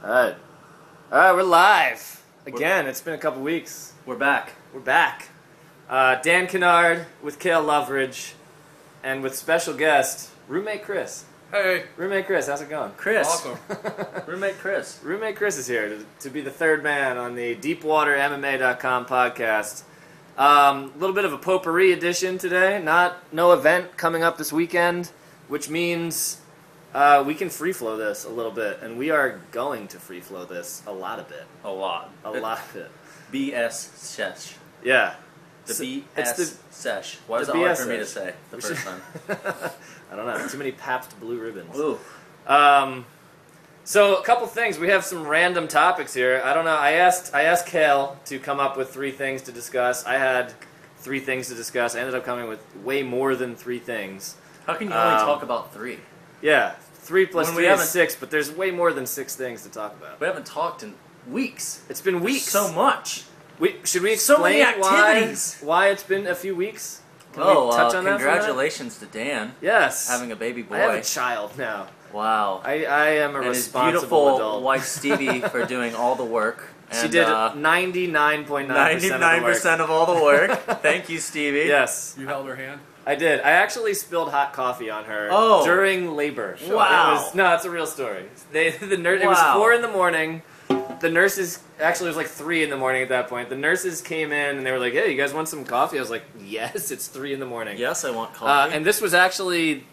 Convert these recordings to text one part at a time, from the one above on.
Alright. Alright, we're live. Again, it's been a couple weeks. We're back. We're back. Dan Kennard with Cale Loveridge, and with special guest, Roommate Chris. Hey. Roommate Chris, how's it going? Chris. Awesome. Roommate Chris. Roommate Chris is here to be the third man on the DeepWaterMMA.com podcast. A little bit of a potpourri edition today. No event coming up this weekend, which means we can free flow this a little bit, and we are going to free flow this a lot of it. A lot. A lot of it. BS sesh. Yeah. The So, BS it's sesh. Why was the it hard BS for me to sesh. say the first time? I don't know. Too many Pabst Blue Ribbons. Ooh. So a couple things. We have some random topics here. I don't know. I asked Cale to come up with 3 things to discuss. I had 3 things to discuss. I ended up coming with way more than 3 things. How can you only talk about 3? Yeah, 3 plus When 3 we is haven't- 6, but there's way more than 6 things to talk about. We haven't talked in weeks. It's been weeks. So much. Should we So many explain activities. why it's been a few weeks? Can we touch on that for a minute? Congratulations to Dan. Yes. Having a baby boy. I have a child now. Wow. I am a and his responsible beautiful adult. wife Stevie for doing all the work. And, She did 99.9% 99% of all the work. Thank you, Stevie. Yes. You held her hand? I did. I actually spilled hot coffee on her during labor. Wow. It's a real story. It was 4 in the morning. The nurses, actually it was like 3 in the morning at that point. The nurses came in and they were like, hey, you guys want some coffee? I was like, yes, it's 3 in the morning. Yes, I want coffee. And this was actually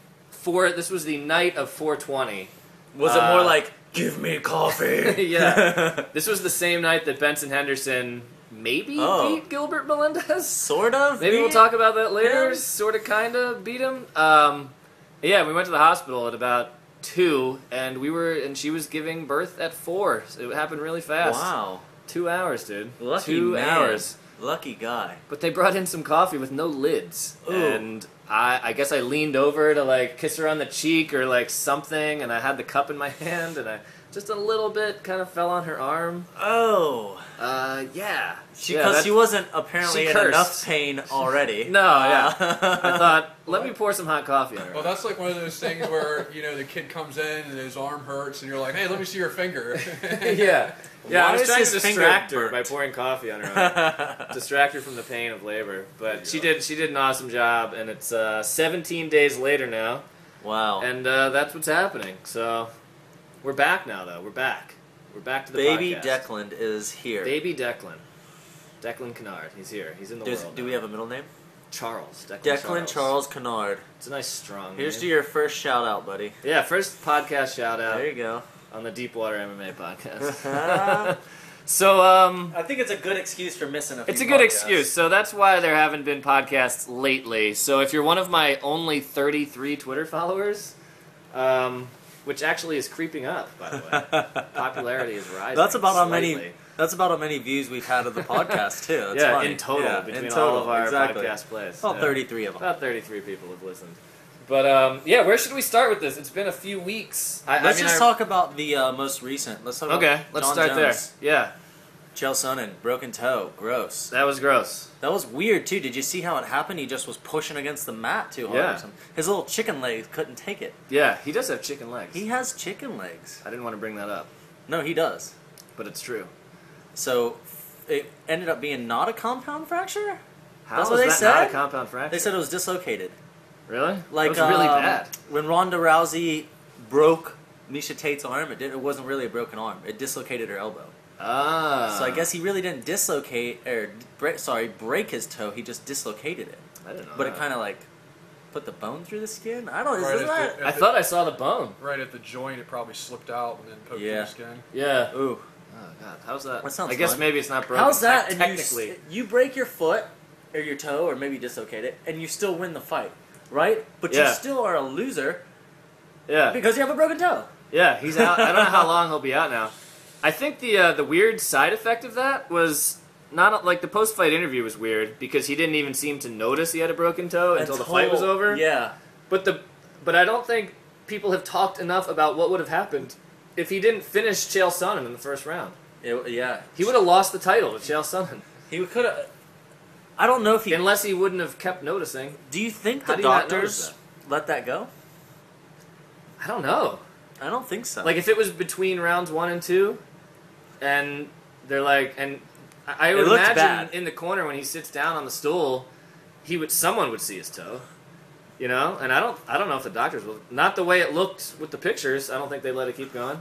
this was the night of 420. Was it more like, give me coffee? Yeah. This was the same night that Benson Henderson maybe beat Gilbert Melendez. Sort of. Maybe we'll talk about that later. Yeah. Sort of, kind of beat him. Yeah, we went to the hospital at about 2, and she was giving birth at 4. So it happened really fast. Wow. 2 hours, dude. Lucky 2 man. hours. Lucky guy. But they brought in some coffee with no lids. Ooh. And I guess I leaned over to like kiss her on the cheek or like something, and I had the cup in my hand, and I just a little bit kind of fell on her arm. Oh. Yeah. Because she wasn't apparently in cursed. enough pain already. No, yeah. I thought, let me pour some hot coffee on her. Well, that's like one of those things where, the kid comes in and his arm hurts and you're like, hey, let me see your finger. Yeah. Yeah, Why I was is trying to his finger distract her burnt? by pouring coffee on her arm. Distract her from the pain of labor. But she did an awesome job, and it's 17 days later now. Wow. And that's what's happening. So we're back now, though. We're back. We're back to the Baby podcast. Declan is here. Baby Declan. Declan Kennard. He's here. He's in the world. Do we have a middle name? Charles. Declan Charles Kennard. It's a nice, strong Here's name. to your first shout out, buddy. Yeah, first podcast shout out There you go. on the Deepwater MMA podcast. So, I think it's a good excuse for missing a few it's a good podcasts. excuse. So that's why there haven't been podcasts lately. So if you're one of my only 33 Twitter followers, which actually is creeping up, by the way, popularity is rising. That's about slightly. how many views we've had of the podcast too. That's yeah, funny. in total, Yeah, between in all total, of our exactly. podcast plays. About 33 of them. About 33 people have listened. But, yeah, where should we start with this? It's been a few weeks. Let's talk about the most recent. Let's talk Okay, about let's Jon start Jones. there. Yeah, Chael Sonnen, broken toe, gross. that was gross. That was weird too. Did you see how it happened? He just was pushing against the mat too hard. Yeah. Or something. His little chicken legs couldn't take it. Yeah, he does have chicken legs. He has chicken legs. I didn't want to bring that up, No, he does. but it's true. So it ended up being not a compound fracture. How That's was what they that said? not a compound fracture? They said it was dislocated. Really? Like that was really bad. When Ronda Rousey broke Miesha Tate's arm, it wasn't really a broken arm. It dislocated her elbow. Ah. So I guess he really didn't break his toe. He just dislocated it. I didn't know But that. it kind of like put the bone through the skin. I don't know. Right Isn't at that? I thought I saw the bone. Right at the joint, it probably slipped out and then poked through Yeah. the skin. Yeah. Ooh. Oh god, how's that? That sounds I guess fun. maybe it's not broken. How's that? And technically? you break your foot or your toe or maybe dislocate it, and you still win the fight, right? But Yeah. you still are a loser Yeah. because you have a broken toe. Yeah, he's out. I don't know how long he'll be out now. I think the weird side effect of that was not like the post-fight interview was weird because he didn't even seem to notice he had a broken toe until the fight was over. Yeah. But I don't think people have talked enough about what would have happened if he didn't finish Chael Sonnen in the first round. Yeah. He would have lost the title to Chael Sonnen. He could have. I don't know if he. Unless he wouldn't have kept noticing. Do you think How the do you not notice doctors let that go? I don't know. I don't think so. Like if it was between rounds 1 and 2, and they're like, and I would imagine bad. in the corner when he sits down on the stool, someone would see his toe. You know, and I don't know if the doctors will. Not the way it looked with the pictures. I don't think they let it keep going.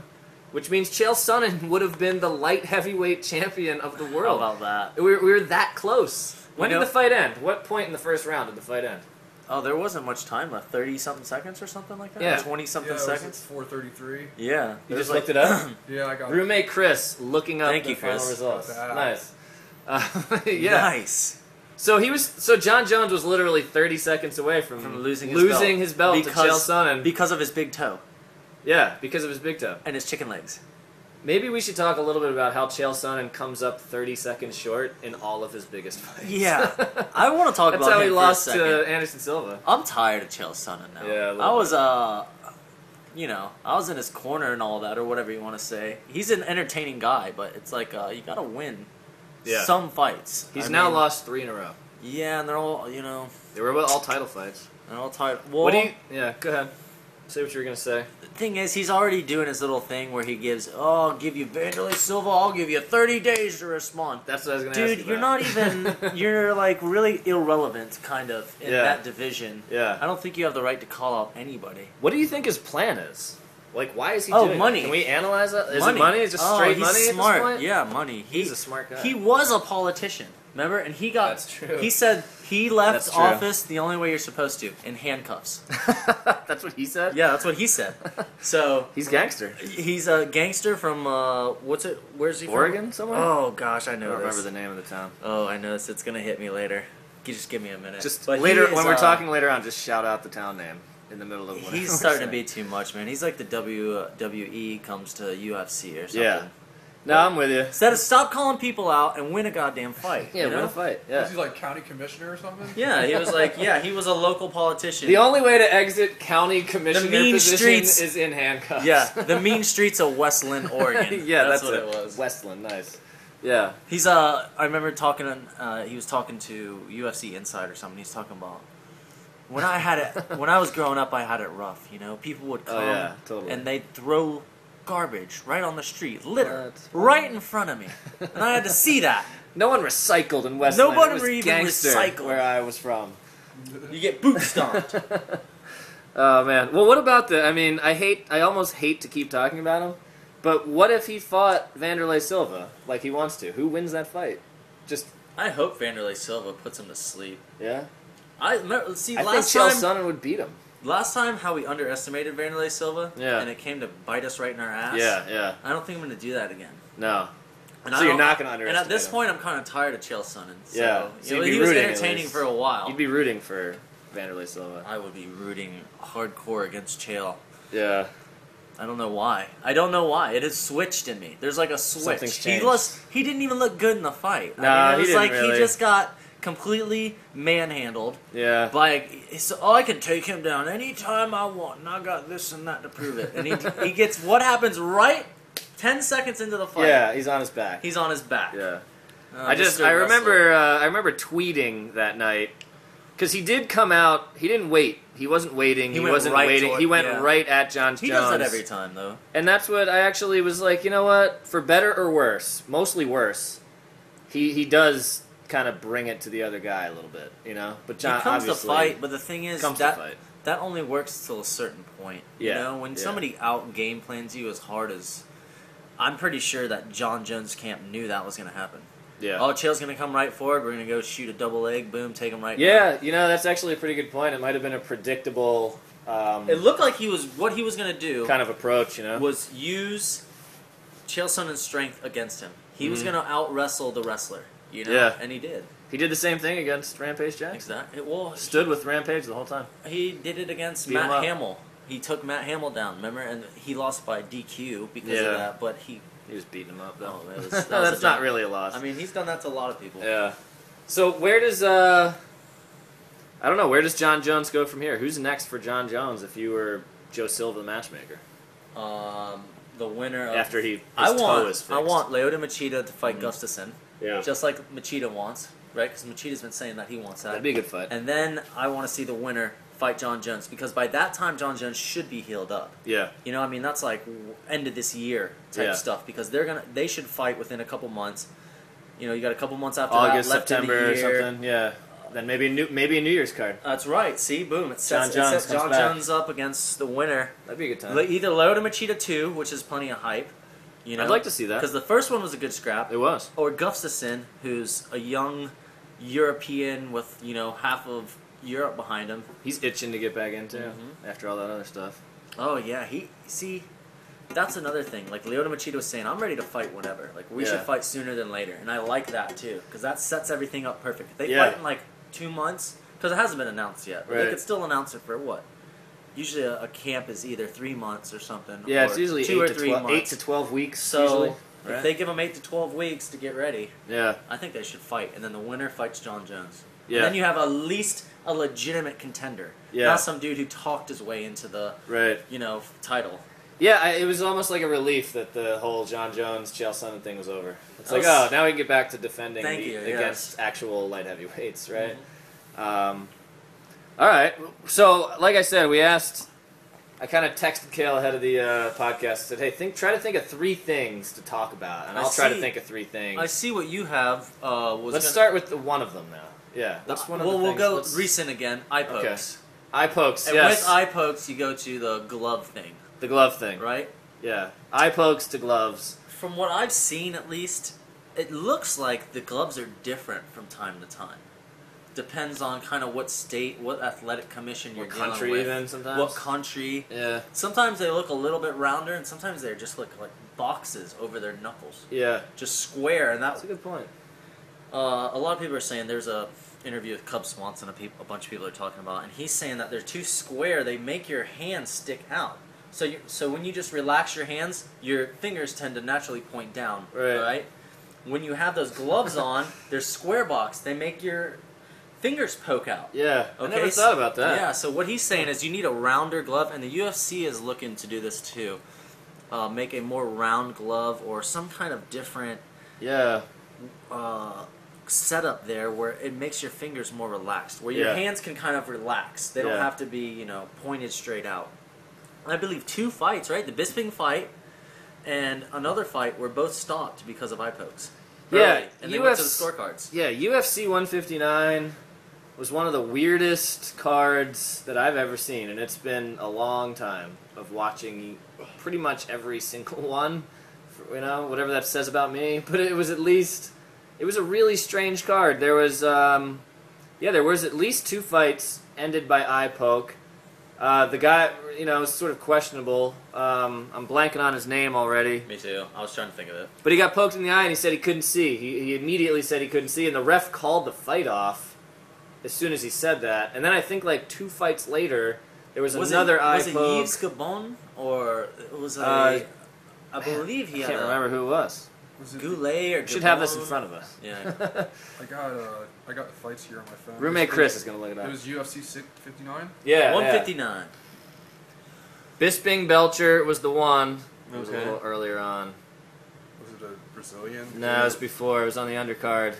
Which means Chael Sonnen would have been the light heavyweight champion of the world. How about that? We were that close. When You did know- the fight end? What point in the first round did the fight end? Oh, there wasn't much time left. 30-something seconds or something like that? Yeah. 20-something Yeah, seconds? 4:33. Yeah. You There's just looked it up? Yeah, I got it. Roommate Chris looking up Thank the you, final Chris. results. Got that. Nice. Yeah. Nice. So Jon Jones was literally 30 seconds away from losing his belt to Chael Sonnen. Because of his big toe Yeah, because of his big toe. and his chicken legs. Maybe we should talk a little bit about how Chael Sonnen comes up 30 seconds short in all of his biggest fights. Yeah. I want to talk That's about how him he for a lost second. to Anderson Silva. I'm tired of Chael Sonnen now. Yeah, a little I was, I was in his corner and all that, or whatever you want to say. He's an entertaining guy, but it's like, you gotta win some fights. He's I now mean, lost 3 in a row. Yeah, and they're all, They were all title fights. they're all tired. Well, What do you... Yeah, go ahead. Say what you were going to say. the thing is, he's already doing his little thing where he gives, I'll give you Vanderlei Silva, I'll give you 30 days to respond. That's what I was going to ask you Dude, you're about. not even, you're like really irrelevant, kind of, in Yeah. that division. Yeah. I don't think you have the right to call out anybody. What do you think his plan is? Like, why is he Oh, doing money. it? Can we analyze that? Is it money? Is it just straight he's money smart. at this point? Yeah, money. He's a smart guy. He was a politician, remember? And he got... That's true. He said he left That's true. office the only way you're supposed to, in handcuffs. That's what he said? Yeah, that's what he said. So... He's gangster. He's a gangster from, where's he from? Oregon somewhere? Oh, gosh, I I know don't this. remember the name of the town. Oh, I know this. It's going to hit me later. You just give me a minute. Just But later, he is, when we're talking later on, just shout out the town name in the middle of whatever He's we're starting to saying. be too much, man. He's like the WWE comes to UFC or something. Yeah. No, I'm with you. Instead of stop calling people out and win a goddamn fight. Yeah, you know? win a fight. Yeah. Was he like county commissioner or something? Yeah, he was like, he was a local politician. The only way to exit county commissioner mean position streets- is in handcuffs. Yeah, the mean streets of Westland, Oregon. Yeah, that's what it. it was. Westland, nice. Yeah. He's I remember talking. He was talking to UFC Inside or something. He's talking about when I was growing up, I had it rough. You know, people would come yeah, totally. and they'd throw garbage right on the street, litter, What? right in front of me, and I had to see that. No one recycled in Westland. Nobody It was even gangster recycled. where I was from. You get boot stomped. Oh man. Well, what about the? I mean, I almost hate to keep talking about him, but what if he fought Vanderlei Silva like he wants to? Who wins that fight? Just I hope Vanderlei Silva puts him to sleep. yeah. I think Chael Sonnen would beat him. last time how we underestimated Vanderlei Silva, Yeah. and it came to bite us right in our ass. Yeah, yeah. I don't think I'm going to do that again. No. And So I you're don't- not going to underestimate And at this him. point, I'm kind of tired of Chael Sonnen. So, Yeah. So you'd be he was rooting at entertaining least. for a while. You'd be rooting for Vanderlei Silva. I would be rooting hardcore against Chael. Yeah. I don't know why. It has switched in me. There's like a switch. Something's changed. He didn't even look good in the fight. Nah, it he was didn't like really. he just got completely manhandled Yeah. by I can take him down anytime I want, and I got this and that to prove it. And he gets what happens right 10 seconds into the fight. Yeah, he's on his back. He's on his back. Yeah. Disturbed I wrestler. remember tweeting that night because he did come out. He didn't wait. He wasn't waiting. He went wasn't right waiting. toward- He went yeah. right at Jon Jones. He does that every time, though. And that's what I actually was like. You know what? For better or worse, mostly worse, he does kind of bring it to the other guy a little bit. You know. But Jon It comes to obviously fight, but the thing is comes to that fight. that only works till a certain point. Yeah, You know, when yeah. somebody out game plans you as hard as, I'm pretty sure that Jon Jones camp knew that was going to happen. Yeah. Oh, Chael's going to come right forward. We're going to go shoot a double leg. Boom, take him right. Yeah, you know, that's actually a pretty good point. It might have been a predictable It looked like what he was going to do kind of approach, you know? was use Chael Sonnen's strength against him. He was Mhm. going to out wrestle the wrestler. You know, Yeah. and he did. He did the same thing against Rampage Jackson. Exactly. Well, Stood with Rampage the whole time. he did it against Beat him Matt up. Hamill. He took Matt Hamill down, remember? And he lost by DQ because Yeah. of that. But he He was beating him up, though. Oh, that was- that was That's a not joke. really a loss. I mean, he's done that to a lot of people. yeah. So where does I don't know, where does Jon Jones go from here? Who's next for Jon Jones if you were Joe Silva, the matchmaker? The winner of After his I toe is fixed. want Lyoto Machida to fight Gustafsson, Yeah. just like Machida wants, right? Because Machida's been saying that he wants that. That'd be a good fight. And then I want to see the winner fight Jon Jones, because by that time Jon Jones should be healed up. Yeah. You know, I mean, that's like end of this year type stuff, because they should fight within a couple months. You know, you got a couple months after August, that left September, in the year. or something. Yeah. Then maybe a New Year's card. That's right. See, boom. It sets Jon Jones up against the winner. That'd be a good time. Either Lyoto Machida 2, which is plenty of hype. You know, I'd like to see that. Because the first one was a good scrap. It was. Or Gustafsson, who's a young European with, you know, half of Europe behind him. He's itching to get back into after all that other stuff. Oh, yeah. That's another thing. Like Lyoto Machida was saying, I'm ready to fight whenever. Like, we should fight sooner than later. And I like that, too. Because that sets everything up perfect. If they fight in, like, 2 months, because it hasn't been announced yet. But they could still announce it for what? Usually a camp is either 3 months or something. Yeah, or it's usually 2 or 3 months. 8 to 12 weeks. So usually, if they give them 8 to 12 weeks to get ready, yeah, I think they should fight. And then the winner fights Jon Jones. Yeah. And then you have at least a legitimate contender. Yeah. Not some dude who talked his way into the title. Yeah, it was almost like a relief that the whole Jon Jones, Chael Sonnen thing was over. It's like, oh, now we can get back to defending against actual light heavyweights, right? Mm-hmm. All right. So, like I said, I kind of texted Cale ahead of the podcast. Said, hey, try to think of 3 things to talk about, and I'll try to think of 3 things. I see what you have. Let's start with one of them now. Yeah. That's one of the things. We'll go recent again. Eye pokes. Okay. Eye pokes, and with eye pokes, you go to the glove thing. The glove thing. Right? Yeah. Eye pokes to gloves. From what I've seen, at least, it looks like the gloves are different from time to time. Depends on kind of what state, what athletic commission you're dealing with. What country even sometimes. What country. Yeah. Sometimes they look a little bit rounder, and sometimes they just look like boxes over their knuckles. Yeah. Just square. And that's a good point. A lot of people are saying, there's a interview with Cub Swanson a bunch of people are talking about, and he's saying that they're too square. They make your hands stick out. So when you just relax your hands, your fingers tend to naturally point down. Right? When you have those gloves on, they're square box. They make your fingers poke out. Yeah, I never thought about that. Yeah, so what he's saying is you need a rounder glove, and the UFC is looking to do this too. Make a more round glove or some kind of different setup there where it makes your fingers more relaxed, where your hands can kind of relax. They don't have to be, pointed straight out. I believe 2 fights, right? The Bisping fight and another fight were both stopped because of eye pokes. Yeah, and they went to the scorecards. Yeah, UFC 159 was one of the weirdest cards that I've ever seen, and it's been a long time of watching pretty much every single one, whatever that says about me. But it was a really strange card. There was at least 2 fights ended by eye poke. The guy, is sort of questionable. I'm blanking on his name already. Me too. I was trying to think of it. But he got poked in the eye and he said he couldn't see. He immediately said he couldn't see, and the ref called the fight off as soon as he said that. And then I think like 2 fights later, there was another eye poke. Was it Yves Gabon? Or was it I believe he had I can't remember who it was. Goulet or Gabon? Should have this in front of us. Yeah. I got the fights here on my phone. Roommate Chris is going to look it up. It was UFC 59? Yeah. 159. Bisping Belcher was the one. It was a little earlier on. Was it a Brazilian? No, it was before. It was on the undercard.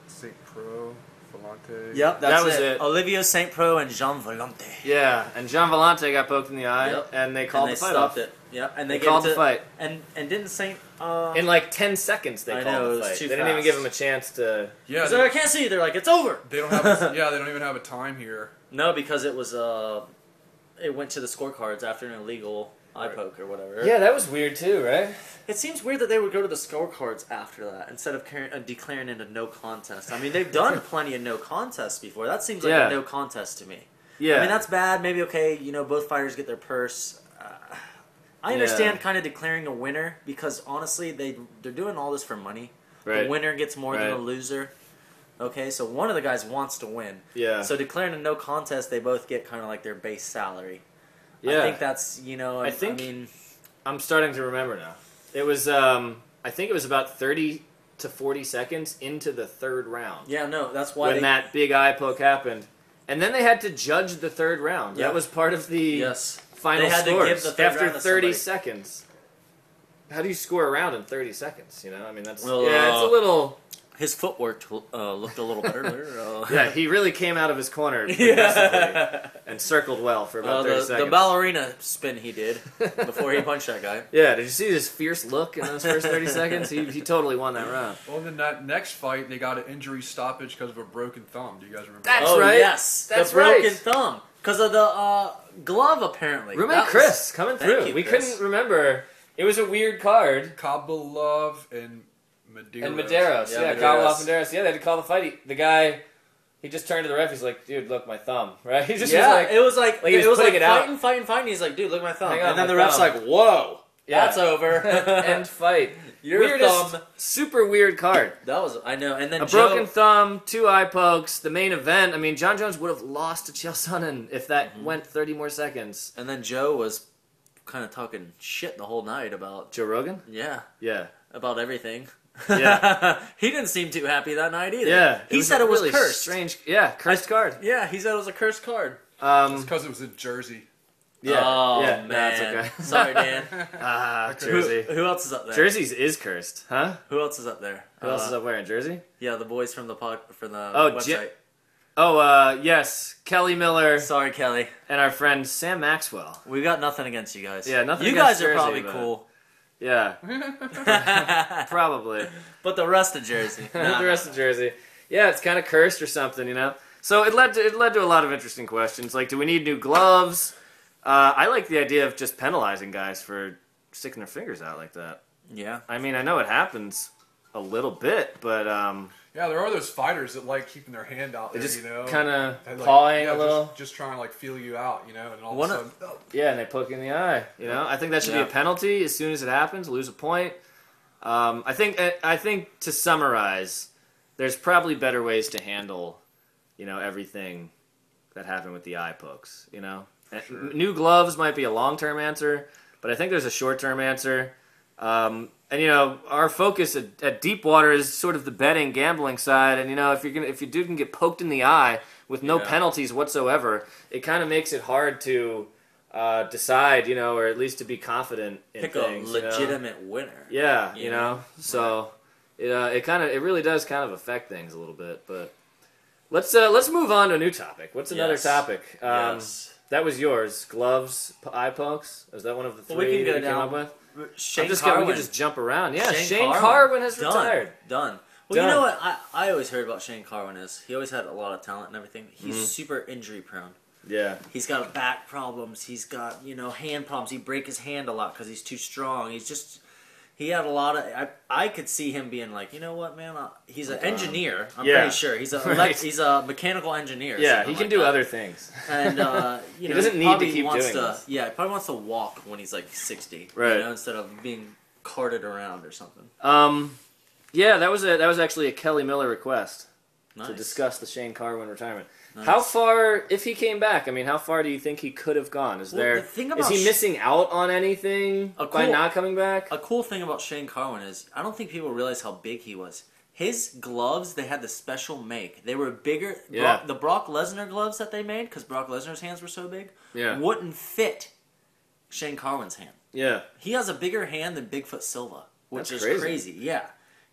St. Pro, Volante. Yep, that was it. Olivia St. Pro and Jean Volante. Yeah, and Jean Volante got poked in the eye, and they called the fight off. It. Yep, and they called the fight. And didn't St. In like 10 seconds they called the fight. They didn't even give him a chance to... Yeah, so I can't see. They're like, it's over. They don't have. They don't even have a time here. No, because it was it went to the scorecards after an illegal eye poke or whatever. Yeah, that was weird too, right? It seems weird that they would go to the scorecards after that instead of declaring it a no contest. I mean, they've done plenty of no contests before. That seems like a no contest to me. Yeah. I mean, that's bad. Maybe, okay, both fighters get their purse. I understand kind of declaring a winner because, honestly, they're doing all this for money. Right. The winner gets more than the loser. Okay, so one of the guys wants to win. Yeah. So declaring a no contest, they both get kind of like their base salary. Yeah. I think that's, I'm starting to remember now. It was, I think it was about 30 to 40 seconds into the 3rd round. Yeah, no, that's why when that big eye poke happened. And then they had to judge the 3rd round. That was part of the final scores. To give the 3rd after round to 30 somebody. Seconds. How do you score a round in 30 seconds? I mean, that's... it's a little... His footwork looked a little better. Yeah, he really came out of his corner aggressively and circled well for about 30 seconds. The ballerina spin he did before he punched that guy. Yeah, did you see his fierce look in those first 30 seconds? He totally won that round. Well, then that next fight, they got an injury stoppage because of a broken thumb. Do you guys remember That's that? right. Yes, That's the broken right. thumb because of the glove apparently. Roommate Chris coming through. you, We Chris. couldn't remember. It was a weird card. Kabalov and Medeiros. And Medeiros, yeah, Kabalov Medeiros. Yeah, they had to call the fight. The guy, he just turned to the ref. He's like, "Dude, look, my thumb." Right? He just was like, it was like he was putting it out. fighting. He's like, "Dude, look at my thumb." Hang on, And then my the ref's thumb. like, "Whoa, Yeah. that's over." End fight. Your Weirdest, thumb. super weird card. That was I know. And then A Joe, broken thumb, 2 eye pokes. The main event. I mean, Jon Jones would have lost to Chael Sonnen if that went 30 more seconds. And then Joe was kind of talking shit the whole night about Joe Rogan? yeah Yeah. everything. Yeah. He didn't seem too happy that night either. Yeah. He said it was really cursed. Strange. Yeah, cursed card. Yeah, he said it was a cursed card. It's because it was in Jersey. Yeah. Oh yeah. man, No, it's okay. Sorry, Dan. Jersey. Who else is up there? Jersey's is cursed, huh? Who else is up there? Who else is up where in Jersey? Yeah, the boys from the Oh, website. Yes, Kelly Miller Sorry, Kelly. and our friend Sam Maxwell. We got nothing against you guys. Yeah, nothing You against guys are Jersey, probably but- cool, Yeah, probably. but the rest of Jersey, nah. The rest of Jersey. Yeah, it's kind of cursed or something, you know. So it led to a lot of interesting questions. Like, do we need new gloves? I like the idea of just penalizing guys for sticking their fingers out like that. Yeah. I mean, I know it happens a little bit, but Yeah, there are those fighters that like keeping their hand out they there, just you know. kind of They, like, pawing yeah, a little. Just trying to like feel you out, you know, and all One of of- a sudden, Yeah, and they poke you in the eye. You know, I think that should be a Yeah. penalty as soon as it happens. Lose a point. I think to summarize, there's probably better ways to handle, you know, everything that happened with the eye pokes. You know, Sure. New gloves might be a long-term answer, but I think there's a short-term answer. And you know, our focus at Deepwater is sort of the betting, gambling side. And you know, if you dude can get poked in the eye with no Yeah. penalties whatsoever, it kind of makes it hard to decide, you know, or at least to be confident in Pick things. a you know? legitimate winner. Yeah, you you know? know. So it really does kind of affect things a little bit. But let's move on to a new topic. What's another Yes. topic? Yes. That was yours. Gloves, eye pokes. Is that one of the three Well, we can go that you came down. up with? Shane We Carwin. can just jump around. Yeah, Shane Carwin. Carwin has Done. retired. Done. Well, Done. you know what I always heard about Shane Carwin is he always had a lot of talent and everything. He's Mm-hmm. super injury prone. Yeah. He's got back problems. He's got, you know, hand problems. He break his hand a lot because he's too strong. He had a lot of. I could see him being like, you know what, man? He's an engineer. I'm yeah. pretty sure he's a Right. he's a mechanical engineer. or Yeah, something he can like do that. other things. And you know, doesn't need to probably keep wants doing to. this. Yeah, he probably wants to walk when he's like 60, Right. You know, instead of being carted around or something. Yeah, that was actually a Kelly Miller request Nice. to discuss the Shane Carwin retirement. Nice. How far, if he came back, I mean, how far do you think he could have gone? Is Well, the thing about he missing out on anything A by cool- not coming back? A cool thing about Shane Carwin is I don't think people realize how big he was. His gloves, they had the special make. They were bigger. Yeah. The Brock Lesnar gloves that they made, because Brock Lesnar's hands were so big, Yeah. wouldn't fit Shane Carwin's hand. Yeah. He has a bigger hand than Bigfoot Silva, which That's is crazy. Yeah.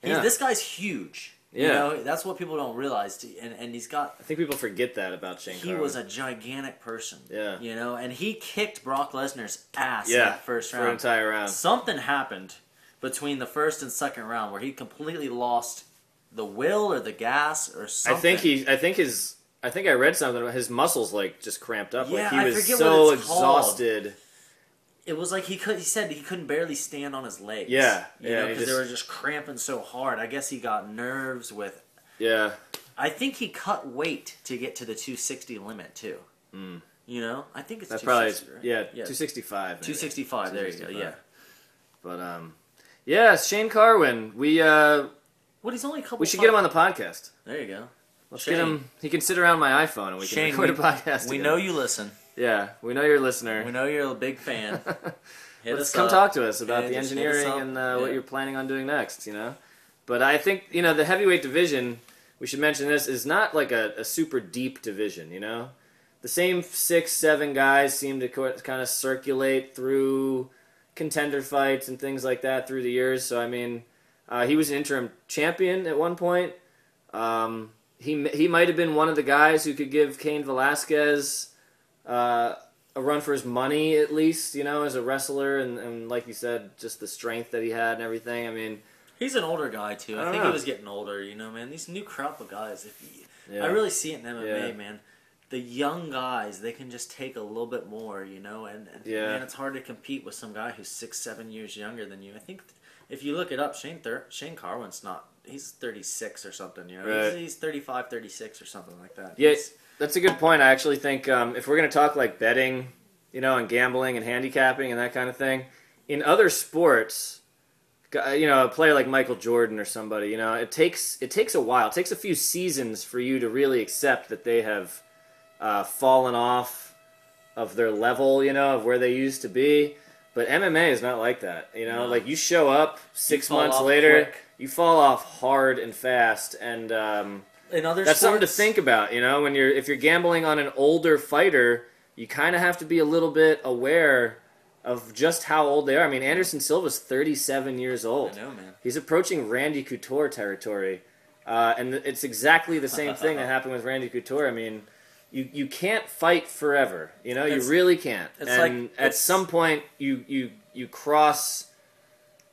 Yeah. This guy's huge. You Yeah. know, that's what people don't realize. And he's got... I think people forget that about Shane He Carwin. was a gigantic person. Yeah. You know, and he kicked Brock Lesnar's ass in Yeah, that first for round. an entire round. Something happened between the first and second round where he completely lost the will or the gas or something. I think I read something about his muscles like just cramped up. Yeah, like he I was forget so what it's called. exhausted. It was like he said he couldn't barely stand on his legs. Yeah, you yeah, know, he because they just- were just cramping so hard. I guess he got nerves with. Yeah. I think he cut weight to get to the 260 limit too. You know, I think it's That's 260, probably right? 265. maybe. 265. There you go. 265. Yeah. But yeah, Shane Carwin. We What? He's only a couple. we should get him on the podcast. There you go. Let's Shane. get him. He can sit around my iPhone and we can Shane, record a podcast. We together. know you listen. Yeah, we know you're a listener. We know you're a big fan. Hit Let's us come up. talk to us about Yeah, the just hit us engineering up. and what Yeah. you're planning on doing next. You know, but I think the heavyweight division. We should mention this is not like a super deep division. You know, the same 6-7 guys seem to kind of circulate through contender fights and things like that through the years. So I mean, he was an interim champion at one point. He might have been one of the guys who could give Cain Velasquez a run for his money, at least, as a wrestler, and like you said, just the strength that he had and everything. I mean, he's an older guy too. I think he was getting older. Man, these new crop of guys. I really see it in MMA, man. The young guys, they can just take a little bit more, and man, it's hard to compete with some guy who's 6-7 years younger than you. I think if you look it up, Shane Carwin's not. He's 36 or something, Right. He's 35, 36 or something like that. Yeah, that's a good point. I actually think if we're going to talk like betting, and gambling and handicapping and that kind of thing, in other sports, a player like Michael Jordan or somebody, it takes a while. It takes a few seasons for you to really accept that they have fallen off of their level, of where they used to be. But MMA is not like that, No. Like you show up 6 months later, quick. You fall off hard and fast, and in other that's sports, something to think about. If you're gambling on an older fighter, you kind of have to be a little bit aware of just how old they are. I mean, Anderson Silva's 37 years old. I know, man. He's approaching Randy Couture territory, and it's exactly the same thing that happened with Randy Couture. I mean, you can't fight forever. You really can't. And at some point, you cross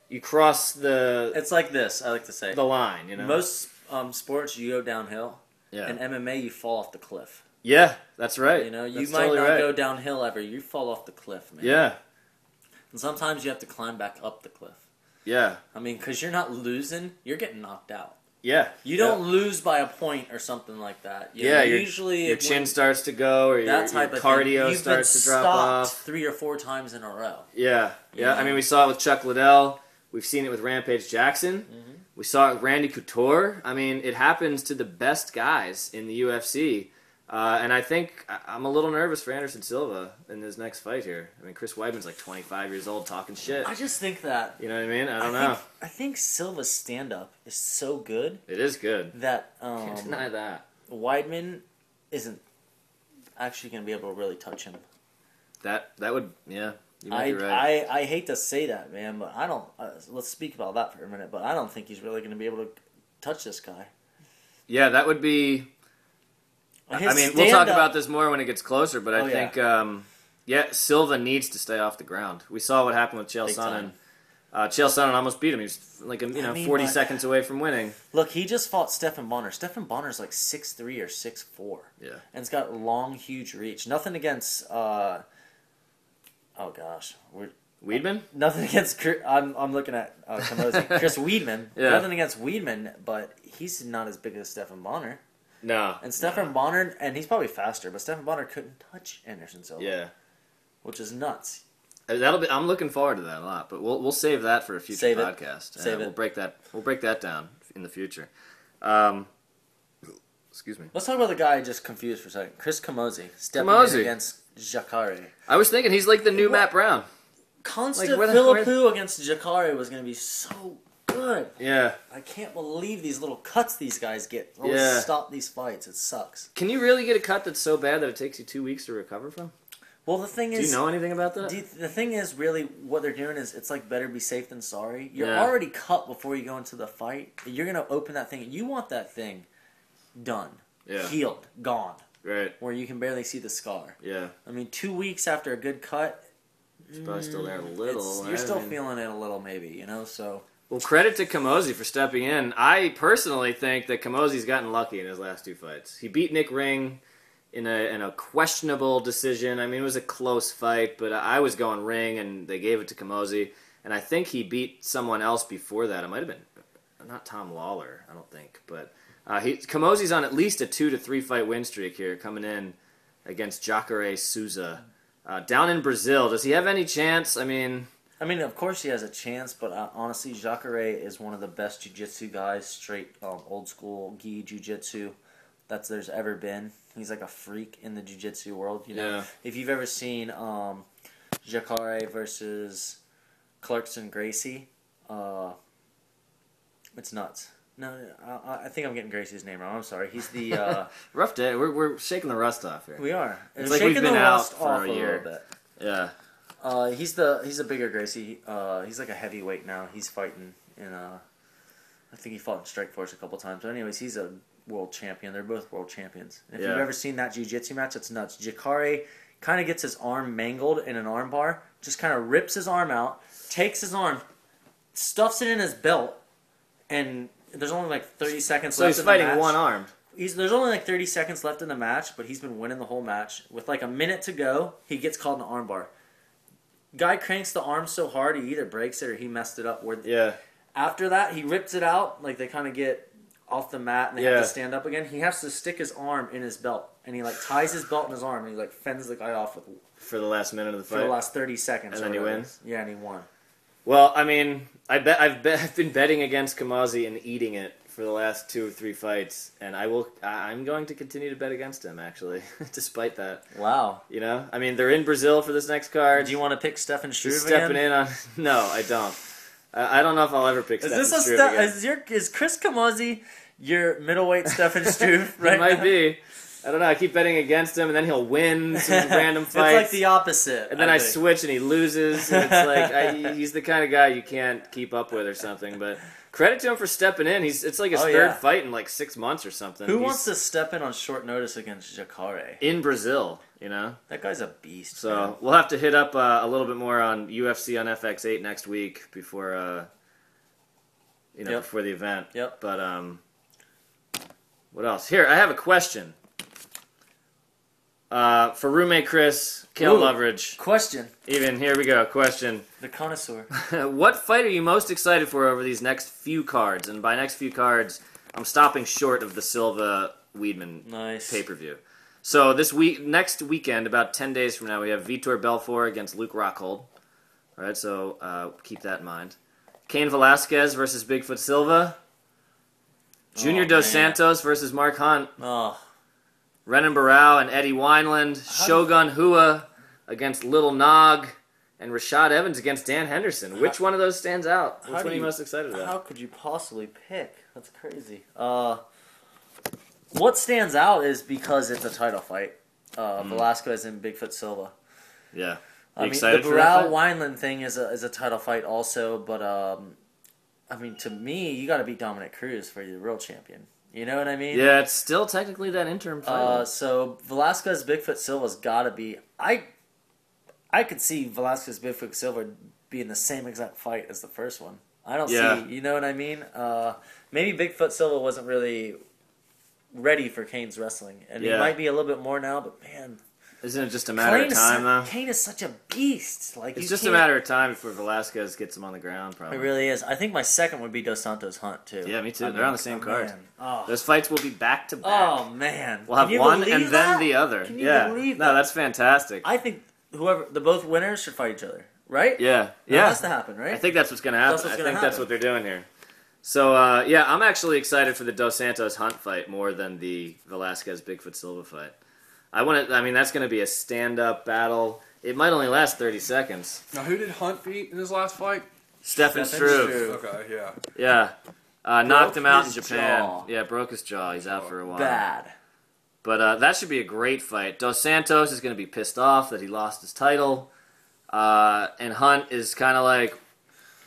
the. It's like this. I like to say the line. Most sports you go downhill. Yeah. In MMA, you fall off the cliff. Yeah, that's right. You That's might totally not right. go downhill ever. You fall off the cliff, man. Yeah. And sometimes you have to climb back up the cliff. Yeah. I mean, because you're not losing, you're getting knocked out. Yeah. You don't lose by a point or something like that. Usually your chin starts to go, or your cardio starts to drop off. 3 or 4 times in a row. Yeah. I mean, we saw it with Chuck Liddell. We've seen it with Rampage Jackson. Mm-hmm. We saw it with Randy Couture. I mean, it happens to the best guys in the UFC. And I think I'm a little nervous for Anderson Silva in his next fight here. I mean, Chris Weidman's like 25 years old talking shit. I just think that... You know what I mean? I don't know. I think Silva's stand-up is so good. It is good. That... Can't deny that. Weidman isn't actually going to be able to really touch him. That would... Yeah. You might be right. I hate to say that, man, but I don't... let's speak about that for a minute, but I don't think he's really going to be able to touch this guy. Yeah, that would be... I mean, we'll talk about this more when it gets closer, but I think, Silva needs to stay off the ground. We saw what happened with Chael Sonnen. Chael Sonnen almost beat him. He was like 40 seconds away from winning. Look, he just fought Stephan Bonner. Stephan Bonner's like 6'3" or 6'4". Yeah. And it's got long, huge reach. Nothing against, oh gosh. Weidman? Nothing against, I'm looking at Camozzi. Chris Weidman. Yeah. Nothing against Weidman, but he's not as big as Stephan Bonner. No. And Stephan Bonner, and he's probably faster, but Stephan Bonner couldn't touch Anderson Silva. Yeah. Which is nuts. I'm looking forward to that a lot, but we'll save that for a future podcast. Save it. We'll break that down in the future. Excuse me. Let's talk about the guy I just confused for a second. Chris Camozzi stepping in against Jacare. I was thinking he's like the new Matt Brown. Constant Philippou against Jacare was going to be so good. Yeah. I can't believe these little cuts these guys get. Stop these fights. It sucks. Can you really get a cut that's so bad that it takes you 2 weeks to recover from? Well, the thing is... Do you know anything about that? The thing is, really, what they're doing is, it's like better be safe than sorry. You're already cut before you go into the fight. You're going to open that thing. You want that thing done. Yeah. Healed. Gone. Right. Where you can barely see the scar. Yeah. I mean, 2 weeks after a good cut... It's probably still there a little. You're still feeling it a little, maybe, so... Well, credit to Camozzi for stepping in. I personally think that Camozzi's gotten lucky in his last 2 fights. He beat Nick Ring in a questionable decision. I mean, it was a close fight, but I was going Ring, and they gave it to Camozzi. And I think he beat someone else before that. It might have been not Tom Lawler, I don't think. But Camozzi's on at least a 2 to 3 fight win streak here, coming in against Jacare Souza. Down in Brazil, does he have any chance? I mean, of course he has a chance, but honestly, Jacare is one of the best jiu-jitsu guys, straight old school gi jiu-jitsu there's ever been. He's like a freak in the jiu-jitsu world. Yeah. If you've ever seen Jacare versus Clarkson Gracie, it's nuts. No, I think I'm getting Gracie's name wrong. I'm sorry. He's the rough day. We're shaking the rust off here. We are. It's like we've been out for a year. Little bit. Yeah. He's a bigger Gracie. He's like a heavyweight now. He's fighting in I think he fought in Strikeforce a couple times. But anyways, he's a world champion. They're both world champions. If Yeah. you've ever seen that jiu-jitsu match, it's nuts. Jacare kind of gets his arm mangled in an arm bar, just kind of rips his arm out, takes his arm, stuffs it in his belt, and there's only like 30 seconds So left he's in the fighting match. one arm. There's only like 30 seconds left in the match, but he's been winning the whole match. With like a minute to go, he gets caught in the arm bar. Guy cranks the arm so hard, he either breaks it or he messed it up. Yeah. After that, he rips it out. Like they kind of get off the mat and they have to stand up again. He has to stick his arm in his belt, and he like ties his belt in his arm, and he like fends the guy off with For the last minute of the for fight. the last 30 seconds. And then he wins? Yeah, and he won. Well, I mean, I've been betting against Camozzi and eating it for the last 2 or 3 fights, and I'm going to continue to bet against him, actually, despite that. Wow. You know? I mean, they're in Brazil for this next card. Do you want to pick Stefan Struve Stepping again? in on... No, I don't. I don't know if I'll ever pick Stefan Struve again. Is Chris Camozzi your middleweight Stefan Struve right It might now? be. I don't know. I keep betting against him, and then he'll win some random fights. It's like the opposite. And then I switch, and he loses. And it's like he's the kind of guy you can't keep up with or something. But credit to him for stepping in. It's like his third fight in like 6 months or something. Who wants to step in on short notice against Jacare? In Brazil, you know? That guy's a beast. So man. we'll have to hit up a little bit more on UFC on FX8 next week before, before the event. Yep. But what else? Here, I have a question. For roommate Chris, Cale Loveridge. Question. Even, here we go, question. The connoisseur. What fight are you most excited for over these next few cards? And by next few cards, I'm stopping short of the Silva Weidman pay-per-view. So next weekend, about 10 days from now, we have Vitor Belfort against Luke Rockhold. All right, so keep that in mind. Cain Velasquez versus Bigfoot Silva. Junior Dos Santos versus Mark Hunt. Oh. Renan Barao and Eddie Wineland. Shogun Hua against Little Nog. And Rashad Evans against Dan Henderson. Which one of those stands out? Which one are you most excited about? How could you possibly pick? That's crazy. What stands out is because it's a title fight. Velasquez and Bigfoot Silva. Yeah. I mean, the Barao-Wineland thing is a title fight also, but I mean, to me, you got to beat Dominic Cruz for your real champion. You know what I mean? Yeah, it's still technically that interim title. So Velasquez Bigfoot Silva's got to be. I could see Velasquez Bigfoot Silva being the same exact fight as the first one. I don't see. You know what I mean? Maybe Bigfoot Silva wasn't really ready for Cain's wrestling, and he might be a little bit more now. But man. Isn't it just a matter of time, though? Cain is such a beast. Like it's just a matter of time before Velasquez gets him on the ground, probably. It really is. I think my second would be Dos Santos Hunt, too. Yeah, me too. They're on the same card. Oh. Those fights will be back-to-back. Oh, man. We'll have one and then the other. Can you believe that? No, that's fantastic. I think the both winners should fight each other, right? Yeah. That has to happen, right? I think that's what's going to happen. That's what they're doing here. So, I'm actually excited for the Dos Santos Hunt fight more than the Velasquez Bigfoot Silva fight. That's going to be a stand-up battle. It might only last 30 seconds. Now, who did Hunt beat in his last fight? Stefan Struve. Okay, yeah. Yeah. Knocked him out in his Japan. jaw. Yeah, broke his jaw. He's out for a while. Bad. But that should be a great fight. Dos Santos is going to be pissed off that he lost his title. And Hunt is kind of like...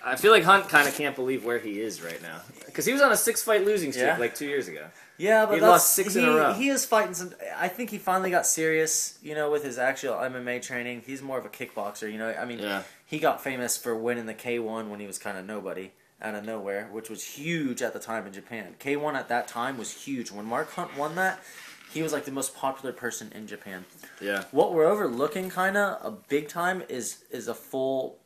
I feel like Hunt kind of can't believe where he is right now. Because he was on a 6-fight losing streak like 2 years ago. Yeah, but he lost 6 in a row. He is fighting some... I think he finally got serious, with his actual MMA training. He's more of a kickboxer, He got famous for winning the K1 when he was kind of nobody, out of nowhere, which was huge at the time in Japan. K1 at that time was huge. When Mark Hunt won that, he was like the most popular person in Japan. Yeah. What we're overlooking kind of, a big time, is a full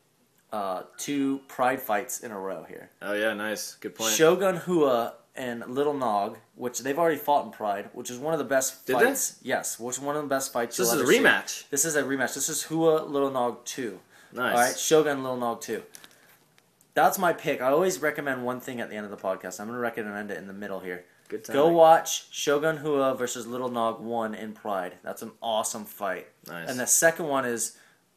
2 pride fights in a row here. Oh, yeah, nice. Good point. Shogun Hua and Little Nog, which they've already fought in Pride, which is one of the best fights. They? Yes, which is one of the best fights. This is a rematch. This is a rematch. This is Hua Little Nog 2. Nice. All right, Shogun Little Nog 2. That's my pick. I always recommend one thing at the end of the podcast. I'm going to recommend it in the middle here. Good time. Go watch Shogun Hua versus Little Nog 1 in Pride. That's an awesome fight. Nice. And the second one is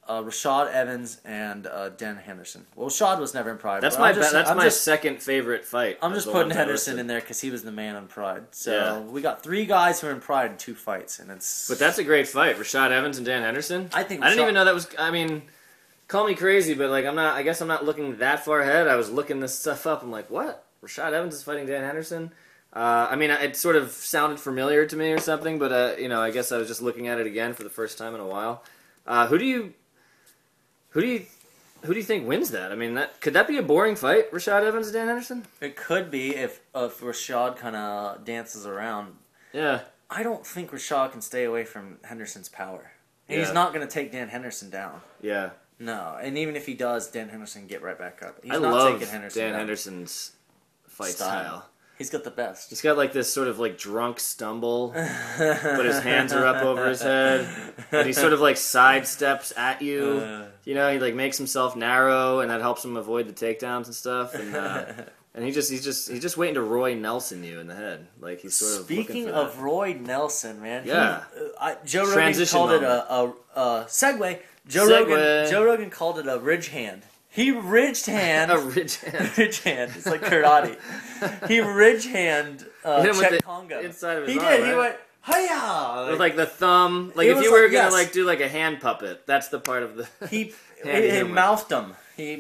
Rashad Evans and Dan Henderson. Well, Rashad was never in Pride. That's my second favorite fight. I'm just putting Henderson in there because he was the man on Pride. So we got 3 guys who are in Pride in 2 fights, and it's. But that's a great fight, Rashad Evans and Dan Henderson. I didn't even know that was. I mean, call me crazy, but like I'm not. I guess I'm not looking that far ahead. I was looking this stuff up. I'm like, what? Rashad Evans is fighting Dan Henderson. I mean, it sort of sounded familiar to me or something, but I guess I was just looking at it again for the first time in a while. Who do you think wins that? I mean, could that be a boring fight, Rashad Evans and Dan Henderson? It could be if Rashad kind of dances around. Yeah. I don't think Rashad can stay away from Henderson's power. And he's not going to take Dan Henderson down. Yeah. No, and even if he does, Dan Henderson can get right back up. He's I not love taking Henderson Dan down. Henderson's fight style. He's got the best. He's got like this sort of like drunk stumble, but his hands are up over his head, and he sort of like sidesteps at you. He like makes himself narrow, and that helps him avoid the takedowns and stuff. And he's just waiting to Roy Nelson you in the head. Like he's sort of Speaking of Roy Nelson, man. Yeah. Joe Rogan called it a segue. Joe Rogan called it a ridge hand. He ridged hand. A ridge hand. Ridge hand. It's like karate. He ridge hand Czech Congo. Inside of his he arm, did. right? He went, hiya! With like the thumb. Like if you were going to like do like a hand puppet, that's the part of the He mouthed him. He